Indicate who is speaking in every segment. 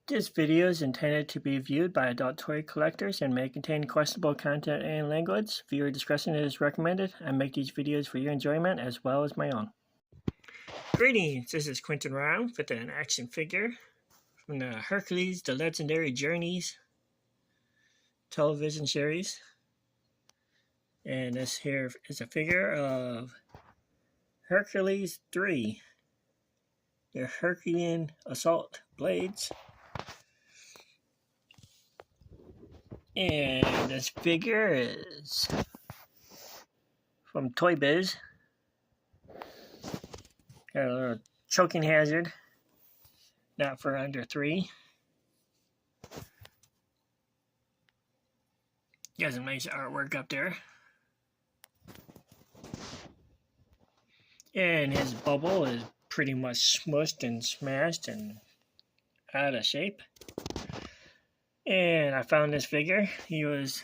Speaker 1: This video is intended to be viewed by adult toy collectors and may contain questionable content and language. Viewer discretion is recommended. I make these videos for your enjoyment as well as my own. Greetings, this is Quentin-Rom with an action figure from the Hercules, the Legendary Journeys television series. And this here is a figure of Hercules 3, the Herculean assault blades. And this figure is from Toy Biz. Got a little choking hazard, not for under 3. Got some nice artwork up there. And his bubble is pretty much smushed and smashed and out of shape. And I found this figure. He was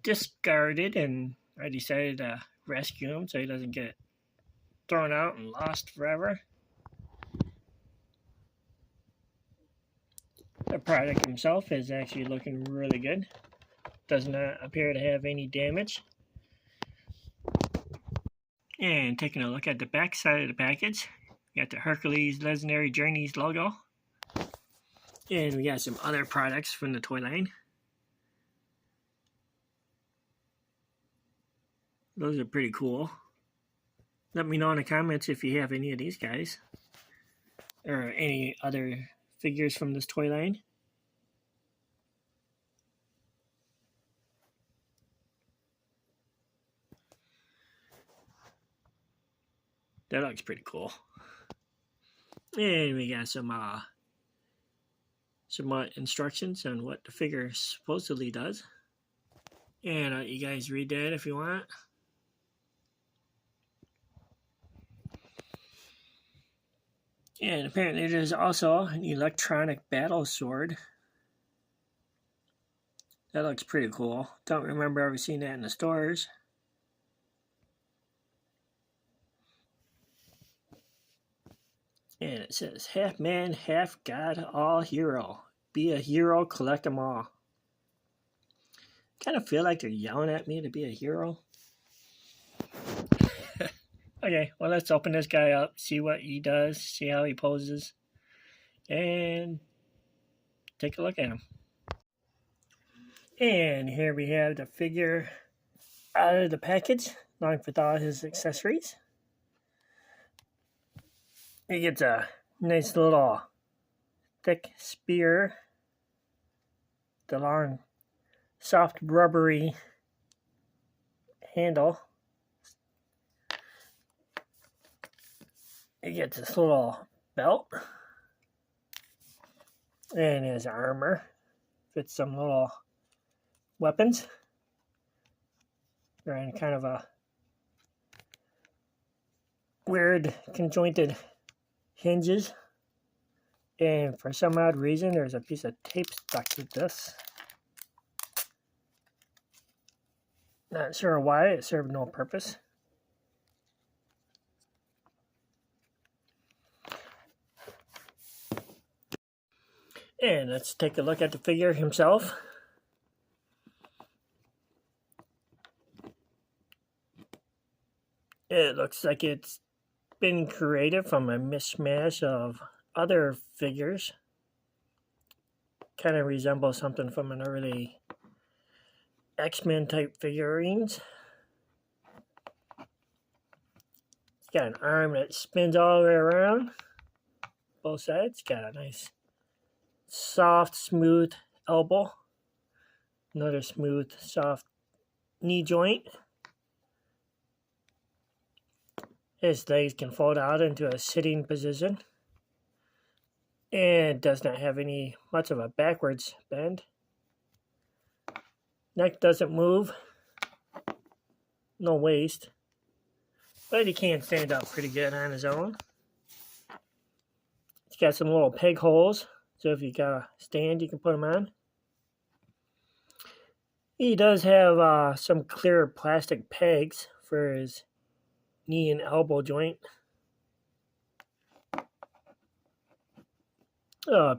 Speaker 1: discarded and I decided to rescue him so he doesn't get thrown out and lost forever. The product himself is actually looking really good. Does not appear to have any damage. And taking a look at the back side of the package, we got the Hercules Legendary Journeys logo. And we got some other products from the toy line. Those are pretty cool. Let me know in the comments if you have any of these guys. Or any other figures from this toy line. That looks pretty cool. And we got some instructions on what the figure supposedly does. And you guys read that if you want. And apparently there's also an electronic battle sword. That looks pretty cool. Don't remember ever seeing that in the stores. And it says, half man, half god, all hero. Be a hero, collect them all. Kind of feel like they're yelling at me to be a hero. Okay, well, let's open this guy up, see what he does, see how he poses, and take a look at him. And here we have the figure out of the package, along with all his accessories. He gets a nice little thick spear, the long, soft, rubbery handle. He gets this little belt and his armor. Fits some little weapons. They're in kind of a weird conjointed hinges, and for some odd reason there's a piece of tape stuck to this. Not sure why, it served no purpose. And let's take a look at the figure himself. It looks like it's been created from a mishmash of other figures. Kind of resembles something from an early X-Men type figurines. It's got an arm that spins all the way around. Both sides. Got a nice soft, smooth elbow. Another smooth, soft knee joint. His legs can fold out into a sitting position. And does not have much of a backwards bend. Neck doesn't move. No waist. But he can stand up pretty good on his own. It's got some little peg holes. So if you got a stand, you can put them on. He does have some clear plastic pegs for his knee and elbow joint.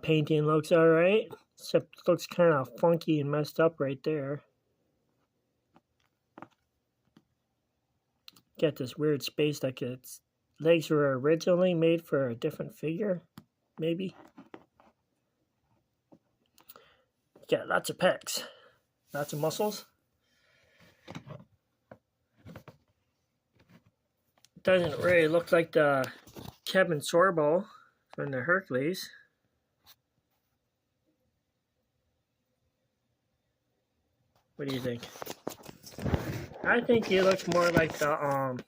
Speaker 1: Painting looks alright, except it looks kind of funky and messed up right there. Got this weird space like its legs were originally made for a different figure, maybe. Got lots of pecs, lots of muscles. Doesn't really look like the Kevin Sorbo from the Hercules. What do you think? I think he looks more like the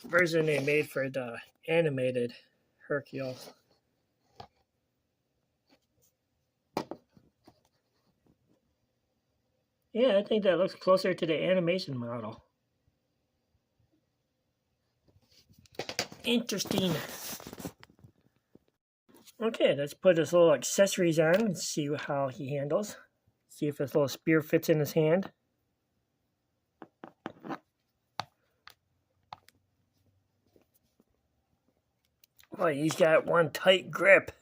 Speaker 1: version they made for the animated Hercules. Yeah, I think that looks closer to the animation model. Interesting. Okay, let's put his little accessories on and see how he handles. See if his little spear fits in his hand. Boy, he's got one tight grip.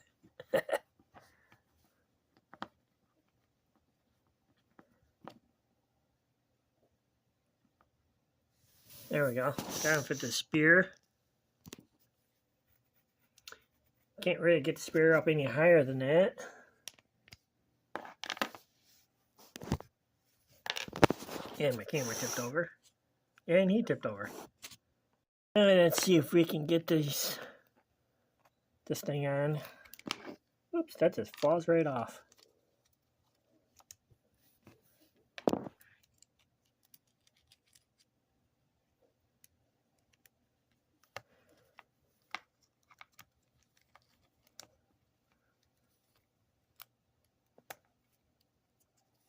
Speaker 1: There we go. Got him for the spear. Can't really get the spear up any higher than that. And my camera tipped over. And he tipped over. And let's see if we can get this thing on. Oops, that just falls right off.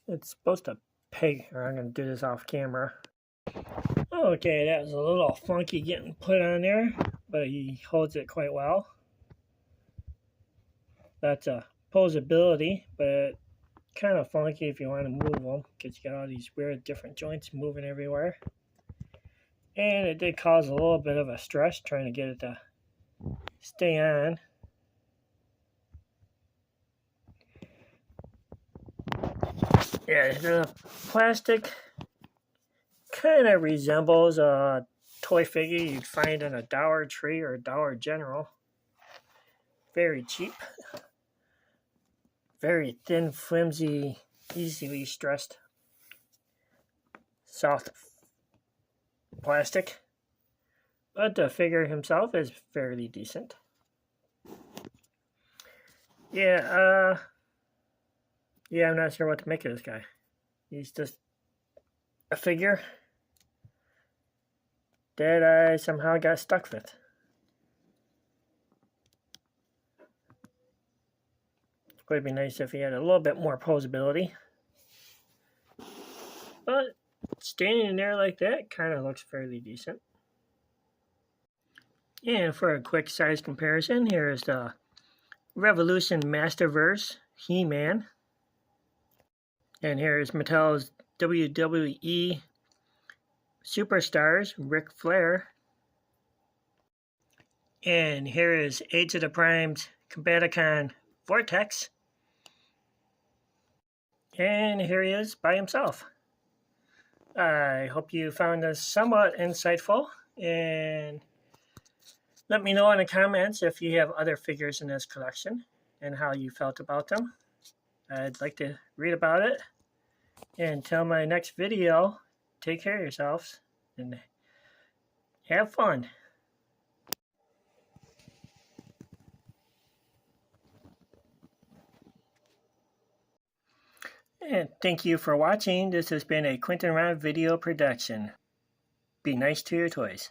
Speaker 1: It's supposed to peg, or I'm going to do this off camera. Okay, that was a little funky getting put on there, but he holds it quite well. That's a posability, but kind of funky if you want to move them, because you got all these weird different joints moving everywhere. And it did cause a little bit of a stress trying to get it to stay on. Yeah, the plastic kind of resembles a toy figure you'd find in a Dollar Tree or a Dollar General. Very cheap. Very thin, flimsy, easily stressed, soft plastic. But the figure himself is fairly decent. Yeah, I'm not sure what to make of this guy. He's just a figure that I somehow got stuck with. It would be nice if he had a little bit more posability. But standing there like that kind of looks fairly decent. And for a quick size comparison, here is the Revolution Masterverse He-Man. And here is Mattel's WWE Superstars Ric Flair. And here is Age of the Prime's Combaticon Vortex. And here he is by himself. I hope you found this somewhat insightful, and let me know in the comments if you have other figures in this collection and how you felt about them. I'd like to read about it. And until my next video, take care of yourselves and have fun. And thank you for watching. This has been a Quentin-Rom video production. Be nice to your toys.